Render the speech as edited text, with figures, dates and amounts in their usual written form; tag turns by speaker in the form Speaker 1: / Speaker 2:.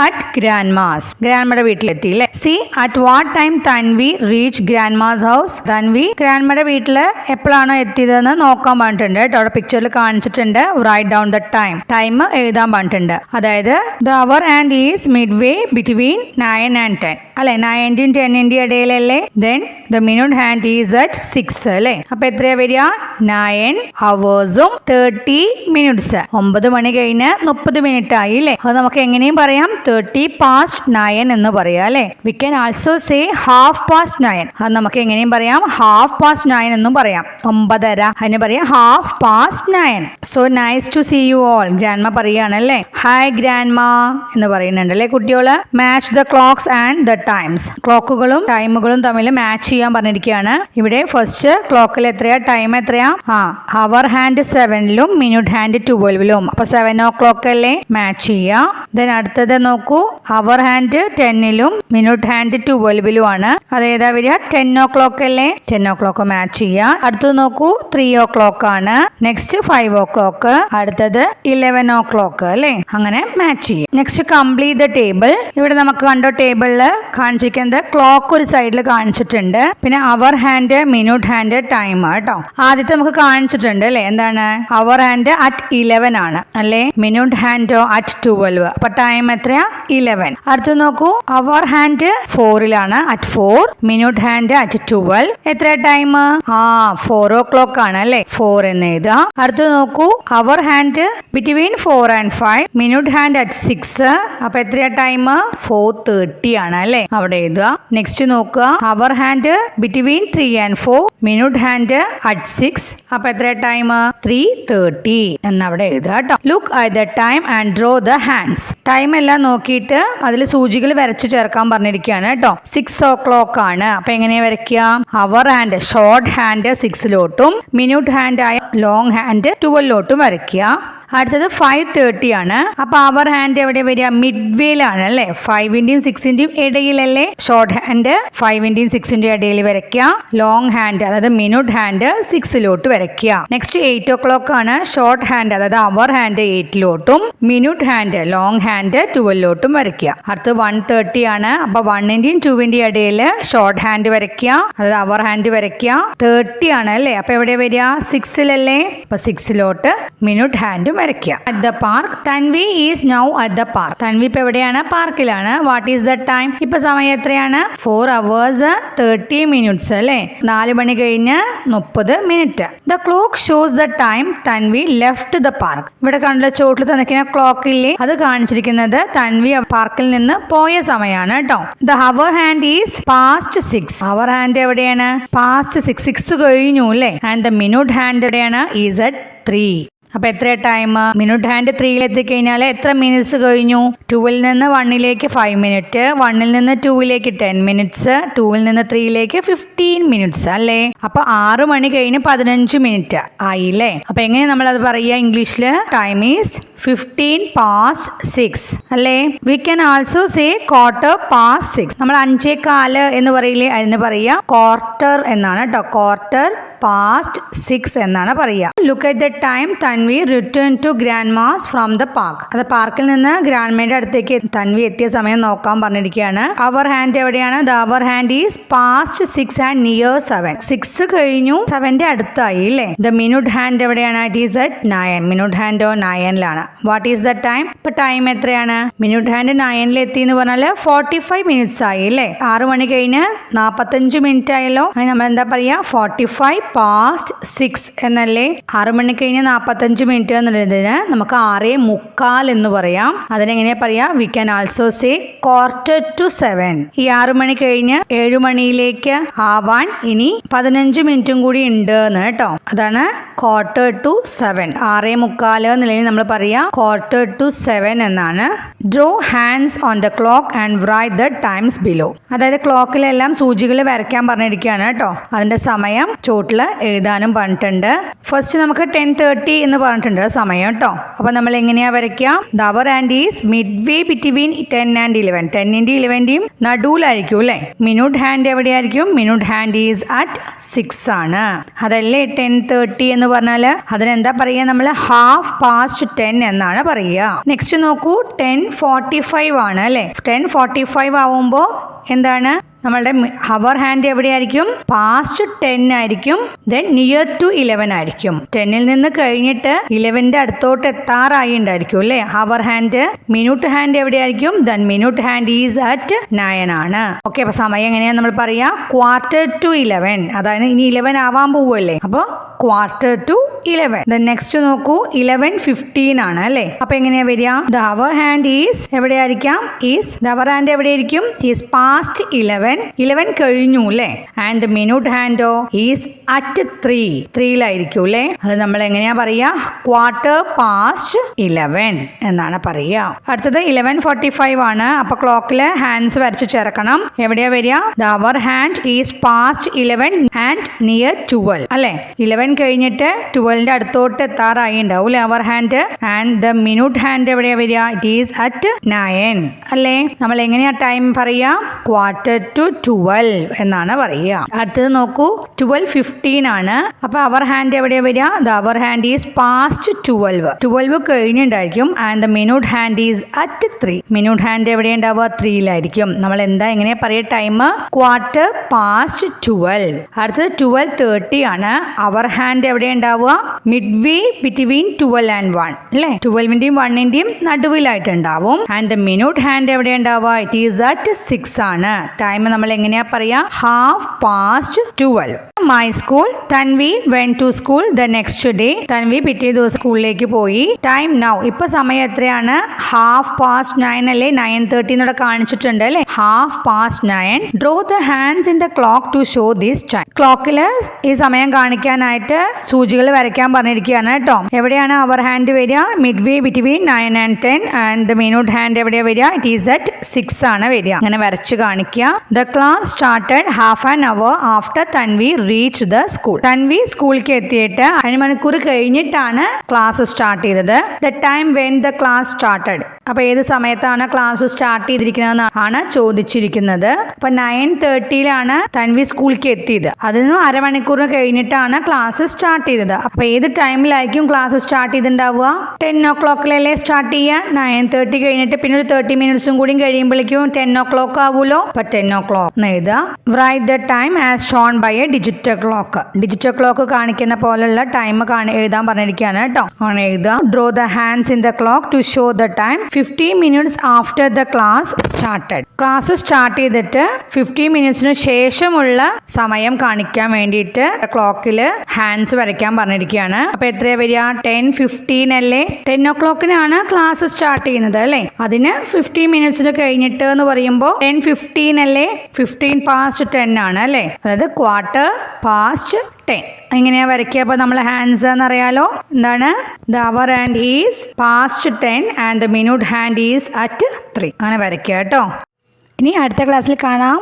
Speaker 1: At grandmas. ഗ്രാൻഡ്മയുടെ വീട്ടിലെത്തി അല്ലേ. See at what time Tanvi reach grandma's house. Tanvi ഗ്രാൻഡ്മയുടെ വീട്ടിൽ എപ്പോഴാണോ എത്തിയതെന്ന് നോക്കാൻ പറഞ്ഞിട്ടുണ്ട് കേട്ടോ. അവിടെ പിക്ചറിൽ കാണിച്ചിട്ടുണ്ട്. റൈറ്റ് ഡൗൺ ദ ടൈം എഴുതാൻ പറഞ്ഞിട്ടുണ്ട്. അതായത് the hour hand is midway between 9 and 10 അല്ലെ. 9ന്റെയും 10ന്റെയും ഇടയിലല്ലേ. Then the minute hand is at 6 അല്ലെ. അപ്പൊ എത്രയാ വരിക? 9 hours 30 minutes. 9 മണി കഴിഞ്ഞ് 30 മിനിറ്റ് ആയി അല്ലേ. അത് നമുക്ക് എങ്ങനെയും പറയാം 30 past 9 എന്ന് പറയാം അല്ലെ. V can also say half past 9. അത് നമുക്ക് എങ്ങനെയും പറയാം ഹാഫ് പാസ്റ്റ് 9 എന്നും പറയാം. 9:30 അതിന് പറയാം half past 9. So nice to see you all. Grandma പറയുകയാണല്ലേ. ഹായ് ഗ്രാൻഡ്മ എന്ന് പറയുന്നുണ്ട് അല്ലേ കുട്ടികള്. Match the clocks and the times. ക്ലോക്കുകളും ടൈമുകളും തമ്മിൽ മാച്ച് ചെയ്യാൻ പറഞ്ഞിരിക്കുകയാണ്. ഇവിടെ ഫസ്റ്റ് ക്ലോക്കിൽ എത്രയാ, ടൈം എത്രയാ? അവർ ഹാൻഡ് 7ലും മിനിറ്റ് ഹാൻഡ് 12ലും. അപ്പൊ 7 o'clock അല്ലേ, മാച്ച് ചെയ്യാം. ദെൻ അടുത്തത് നോക്കൂ, അവർ ഹാൻഡ് 10ലും മിനിറ്റ് ഹാൻഡ് 12ലും ആണ്. അതേതാ വരിക? 10 o'clock അല്ലേ, 10 o'clock മാച്ച് ചെയ്യാം. അടുത്തത് നോക്കൂ 3 o'clock ആണ്. Next 5 o'clock. അടുത്തത് 11 o'clock അല്ലേ. അങ്ങനെ മാച്ച് ചെയ്യാം. Next complete the table. ഇവിടെ നമുക്ക് കണ്ടോ ടേബിളിൽ കാണിച്ചിരിക്കുന്നത് ക്ലോക്ക് ഒരു സൈഡിൽ കാണിച്ചിട്ടുണ്ട്. പിന്നെ അവർ ഹാൻഡ് മിനിറ്റ് ഹാൻഡ് ടൈം കേട്ടോ. ആദ്യത്തെ നമുക്ക് കാണിച്ചിട്ടുണ്ട് അല്ലെ. എന്താണ്? അവർ ഹാൻഡ് അറ്റ് 11 ആണ് അല്ലെ. മിനിറ്റ് ഹാൻഡോ അറ്റ് 12. അപ്പൊ ടൈം എത്രയാ? 11. അടുത്ത് നോക്കൂ, അവർ ഹാൻഡ് 4ലാണ് അറ്റ് 4. Minute hand at 12. എത്ര ടൈം? 4 o'clock ആണ് അല്ലെ. 4 എന്ന് എഴുതുക. അടുത്ത് നോക്കൂ, hour hand between 4 and 5. Minute hand at 6. അപ്പൊ എത്രയാ ടൈം? 4:30 ആണ് അല്ലെ. അവിടെ എഴുതുക. നെക്സ്റ്റ് നോക്കുക, hour hand between 3 and 4. Minute hand at 6. അപ്പൊ എത്ര ടൈം? 3:30 എന്നവിടെ എഴുതുക കേട്ടോ. Look at the time and draw the hands. Time എല്ലാം നോക്കിയിട്ട് അതിൽ സൂചികൾ വരച്ചു ചേർക്കാൻ പറഞ്ഞിരിക്കുകയാണ് കേട്ടോ. 6 o'clock ആണ്. അപ്പൊ എങ്ങനെയാ വരയ്ക്കുക? അവർ ഹാൻഡ് ഷോർട്ട് ഹാൻഡ് 6ലോട്ടും മിനിറ്റ് ഹാൻഡ് ആയ ലോങ് ഹാൻഡ് 12ലോട്ടും വരയ്ക്കുക. അടുത്തത് 5:30 ആണ്. അപ്പൊ അവർ ഹാൻഡ് എവിടെ വരിക? മിഡ് വേയിലാണ് അല്ലെ. 5ന്റെയും 6ന്റെയും ഇടയിലല്ലേ. ഷോർട്ട് ഹാൻഡ് 5ന്റെയും 6ന്റെയും ഇടയിൽ വരയ്ക്കുക. ലോങ് ഹാൻഡ് അതായത് മിനിറ്റ് ഹാൻഡ് 6ലോട്ട് വരയ്ക്കുക. നെക്സ്റ്റ് 8 o'clock ആണ്. ഷോർട്ട് ഹാൻഡ് അതായത് അവർ ഹാൻഡ് 8ലോട്ടും മിനിറ്റ് ഹാൻഡ് ലോങ് ഹാൻഡ് 12ലോട്ടും വരയ്ക്കുക. അടുത്ത് 1:30 ആണ്. അപ്പൊ 1ന്റെയും 2ന്റെയും ഇടയിൽ ഷോർട്ട് ഹാൻഡ് വരയ്ക്കുക, അതായത് അവർ ഹാൻഡ് വരയ്ക്കുക. 30 ആണ് അല്ലെ. അപ്പൊ എവിടെ വരിക? 6ലല്ലേ. അപ്പൊ 6ലോട്ട് മിനിറ്റ് ഹാൻഡ് വരയ്ക്കുക. At the park. Tanvi is now at the park. Tanvi ഇപ്പൊ എവിടെയാണ്? പാർക്കിലാണ്. What is the time? ഇപ്പൊ സമയം എത്രയാണ്? 4 hours 30 minutes അല്ലെ. 4 മണി കഴിഞ്ഞ് 30 minute. The clock shows the time Tanvi left the park. ഇവിടെ കണ്ട ചോട്ടിൽ തന്നിരിക്കുന്ന ക്ലോക്ക് ഇല്ലേ, അത് കാണിച്ചിരിക്കുന്നത് തൻവി പാർക്കിൽ നിന്ന് പോയ സമയമാണ് കേട്ടോ. The hour hand is past 6. Hour hand എവിടെയാണ്? പാസ്റ്റ് 6 കഴിഞ്ഞു അല്ലേ. ആൻഡ് ദ മിനിറ്റ് ഹാൻഡ് എവിടെയാണ്? Is at 3. അപ്പൊ എത്ര ടൈം? മിനിറ്റ് ഹാൻഡ് 3ൽ എത്തിക്കഴിഞ്ഞാൽ എത്ര മിനിറ്റ്സ് കഴിഞ്ഞു? 2ൽ നിന്ന് 1ലേക്ക് 5 മിനിറ്റ്, 1ൽ നിന്ന് 2ലേക്ക് 10 മിനിറ്റ്സ്, 2ൽ നിന്ന് 3ലേക്ക് 15 മിനിറ്റ്സ് അല്ലേ. അപ്പൊ 6 മണി കഴിഞ്ഞ് 15 മിനിറ്റ് ആയില്ലേ. അപ്പൊ എങ്ങനെ നമ്മൾ അത് പറയുക ഇംഗ്ലീഷില്? ടൈം ഈസ് 15 past 6 അല്ലേ. V can also say quarter past 6. നമ്മൾ 5:15 എന്ന് പറയില്ലേ, അതിന് പറയുക ക്വാർട്ടർ എന്നാണ് കേട്ടോ. ക്വാർട്ടർ പാസ്റ്റ് 6 എന്നാണ് പറയുക. Look at the time Tanvi return to grandma's from the park. അത് പാർക്കിൽ നിന്ന് ഗ്രാൻഡ്മയുടെ അടുത്തേക്ക് തൻവി എത്തിയ സമയം നോക്കാൻ പറഞ്ഞിരിക്കുകയാണ്. അവർ ഹാൻഡ് എവിടെയാണ്? The hour hand is past 6 and near 7. 6 കഴിഞ്ഞു, 7ന്റെ അടുത്തായി അല്ലേ. ദ മിനിറ്റ് ഹാൻഡ് എവിടെയാണ്? It is at 9. മിനിറ്റ് ഹാൻഡോ 9ലാണ്. What is the time? ഇപ്പൊ ടൈം എത്രയാണ്? മിനിറ്റ് ഹാൻഡ് 9ൽ എത്തി എന്ന് പറഞ്ഞാൽ 45 മിനിറ്റ്സ് ആയി അല്ലേ. 6 മണി കഴിഞ്ഞ് 45 മിനിറ്റ് ആയല്ലോ. അതിന് നമ്മൾ എന്താ പറയാ? 45 past 6 എന്നല്ലേ. 6 മണി കഴിഞ്ഞ് 45 മിനിറ്റ് എന്നുള്ളതിന് നമുക്ക് 6:45 എന്ന് പറയാം. അതിനെങ്ങനെയാ പറയാ? We can also say quarter to 7. ഈ 6 മണി കഴിഞ്ഞ് 7 മണിയിലേക്ക് ആവാൻ ഇനി 15 മിനിറ്റും കൂടി ഉണ്ട് എന്ന് കേട്ടോ. അതാണ് ക്വാർട്ടർ ടു 7. 6:45 എന്നുള്ളതിന് നമ്മൾ പറയാ ക്വാർട്ടർ ടു 7 എന്നാണ്. Draw hands on the clock and write the times below. അതായത് ക്ലോക്കിലെല്ലാം സൂചികൾ വരയ്ക്കാൻ പറഞ്ഞിരിക്കുകയാണ് കേട്ടോ. അതിന്റെ സമയം ചോട്ടിൽ ബോക്സിലുള്ള എഴുതാനും പറഞ്ഞിട്ടുണ്ട്. ഫസ്റ്റ് നമുക്ക് 10:30 എന്ന് പറഞ്ഞിട്ടുണ്ട് സമയം കേട്ടോ. അപ്പോൾ നമ്മൾ എങ്ങനെയാ വരയ്ക്കുക? The hour hand is midway between 10 and 11. 10ന്റെയും 11ന്റെയും നടുവിലായിരിക്കും അല്ലേ. മിനുട്ട് ഹാൻഡ് എവിടെയായിരിക്കും? മിനുട്ട് ഹാൻഡ് ഈസ് അറ്റ് 6 ആണ്. അതല്ലേ 10:30 എന്ന് പറഞ്ഞാൽ അതിനെന്താ പറയുക? നമ്മൾ 10:30 എന്നാണ് പറയുക. നെക്സ്റ്റ് നോക്കൂ, 10:45 ആണ് അല്ലേ. 10:45 ആവുമ്പോൾ എന്താണ്? നമ്മളുടെ ഹവർ ഹാൻഡ് എവിടെയായിരിക്കും? പാസ്റ്റ് 10 ആയിരിക്കും. ദെൻ നിയർ ടു 11 ആയിരിക്കും. 10ൽ നിന്ന് കഴിഞ്ഞിട്ട് 11ന്റെ അടുത്തോട്ട് എത്താറായി ഉണ്ടായിരിക്കും അല്ലേ ഹവർ ഹാൻഡ്. മിനുട്ട് ഹാൻഡ് എവിടെയായിരിക്കും? Then minute hand is at 9 ആണ്. ഓക്കെ, അപ്പൊ സമയം എങ്ങനെയാ നമ്മൾ പറയാ? 11:15. അതായത് ഇനി 11 ആവാൻ പോവല്ലേ. അപ്പോൾ 11:15. ദെൻ നെക്സ്റ്റ് നോക്കൂ, 11:15 ആണ് അല്ലേ. അപ്പൊ എങ്ങനെയാ വരിക? ദ ഹവർ ഹാൻഡ് ഈസ് എവിടെയായിരിക്കാം? ഈസ് ദ ഹവർ ഹാൻഡ് എവിടെയായിരിക്കും? ഈസ് പാസ്റ്റ് 11 കഴിഞ്ഞു അല്ലേ. ആൻഡ് മിനുട്ട് ഹാൻഡോ ഈസ് അറ്റ് 3 അല്ലേ. അത് നമ്മൾ എങ്ങനെയാ പറയാ? 11:15 എന്നാണ് പറയാ. അടുത്തത് 11:45 ആണ്. അപ്പൊ ക്ലോക്കില് ഹാൻഡ്സ് വരച്ച് ചേർക്കണം. എവിടെയാ വരിക? The hour hand is past 11 and near 12 അല്ലേ. 11 കഴിഞ്ഞിട്ട് 12ന്റെ അടുത്തോട്ട് എത്താറായി ഉണ്ടാവും അല്ലേ hour hand. And the minute hand എവിടെയാ വരിക? ഇറ്റ് ഈസ് അറ്റ് 9 അല്ലേ. നമ്മൾ എങ്ങനെയാ ടൈം പറയാ? 11:45 എന്നാണ് പറയുക. അടുത്തത് നോക്കൂ, 12:15 ആണ്. അപ്പൊ അവർ ഹാൻഡ് എവിടെയാ വരിക? The hour hand is past 12 കഴിഞ്ഞിട്ടുണ്ടായിരിക്കും. And the minute hand is at 3. Minute hand എവിടെ ഉണ്ടാവുക? 3 നമ്മൾ എന്താ എങ്ങനെയാ പറയുക ടൈം? 12:15. അടുത്തത് 12:30 ആണ്. അവർ ഹാൻഡ് എവിടെ ഉണ്ടാവുക? മിഡ് വേ ബിറ്റ്വീൻ 12 and 1 അല്ലേ. 12ന്റെയും 1ന്റെയും നടുവിലായിട്ട് ഉണ്ടാവും. ആൻഡ് ദ മിനുട്ട് ഹാൻഡ് എവിടെ ഉണ്ടാവുക? ഇറ്റ് ഈസ് അറ്റ് 6 ആണ്. ടൈം നമ്മൾ എങ്ങനെയാ പറയാ? 12:30. My school. Tanvi went to school the next day. Tanvi പിറ്റേ ദിവസം സ്കൂളിലേക്ക് പോയി. Time now. ഇപ്പൊ സമയം എത്രയാണ്? 9:30 അല്ലേ. 9:30 എന്നോട് കാണിച്ചിട്ടുണ്ട് അല്ലേ. 9:30. Draw the hands in the clock to show this time. ക്ലോക്കില് ഈ സമയം കാണിക്കാനായിട്ട് സൂചികൾ വരയ്ക്കാൻ പറഞ്ഞിരിക്കുകയാണ് കേട്ടോ. എവിടെയാണ് അവർ ഹാൻഡ് വരിക? Midway between 9 and 10. And the minute hand എവിടെയാ വരിക? ഇറ്റ് ഈസ് അറ്റ് 6 ആണ് വരിക. അങ്ങനെ വരച്ച് കാണിക്കുക. The class started half an hour after Tanvi reach the school. Tanvi സ്കൂളിലേക്ക് എത്തിയിട്ട് 1 മണിക്കൂർ കഴിഞ്ഞിട്ടാണ് ക്ലാസ് സ്റ്റാർട്ട് ചെയ്തത്. The time when the class started. അപ്പൊ ഏത് സമയത്താണ് ക്ലാസ് സ്റ്റാർട്ട് ചെയ്തിരിക്കുന്നതെന്നാണ് ചോദിച്ചിരിക്കുന്നത്. അപ്പൊ 9:30 തൻവി സ്കൂളിലേക്ക് എത്തിയത്. അതിന് 1/2 മണിക്കൂർ കഴിഞ്ഞിട്ടാണ് ക്ലാസ് സ്റ്റാർട്ട് ചെയ്തത്. അപ്പൊ ഏത് ടൈമിലായിരിക്കും ക്ലാസ് സ്റ്റാർട്ട് ചെയ്തിട്ടുണ്ടാവുക? 10 o'clock സ്റ്റാർട്ട് ചെയ്യുക. 9:30 കഴിഞ്ഞിട്ട് പിന്നെ ഒരു 30 minutes കൂടി കഴിയുമ്പോഴേക്കും 10 o'clock ആവുമല്ലോ. അപ്പൊ 10 o'clock എന്ന് എഴുതുക. Write the time as shown by a digital clock. Digital clock കാണിക്കുന്ന പോലുള്ള ടൈം എഴുതാൻ പറഞ്ഞിരിക്കുകയാണ് കേട്ടോ. അങ്ങനെ എഴുതുക. Draw the hands in the clock to show the time 15 minutes after the class started. Class start ചെയ്തിട്ട് 15 minutesന് ശേഷമുള്ള സമയം കാണിക്കാൻ വേണ്ടിയിട്ട് ക്ലോക്കിൽ ഹാൻഡ്സ് വരയ്ക്കാൻ പറഞ്ഞിരിക്കുകയാണ്. അപ്പൊ എത്രയാ വരിക? 10:15 അല്ലേ. 10 o'clockനാണ് ക്ലാസ് സ്റ്റാർട്ട് ചെയ്യുന്നത് അല്ലേ. അതിന് 15 minutesന് കഴിഞ്ഞിട്ട് എന്ന് പറയുമ്പോൾ 10:15 അല്ലേ. 15:10 ആണ് അല്ലേ. അതായത് 10:15. എങ്ങനെയാ വരയ്ക്കുക? അപ്പൊ നമ്മൾ ഹാൻഡ്സ് എന്നറിയാലോ. എന്താണ്? The hour hand is past 10 and the minute hand is at 3. അങ്ങനെ വരയ്ക്കുക കേട്ടോ. ഇനി അടുത്ത ക്ലാസ്സിൽ കാണാം.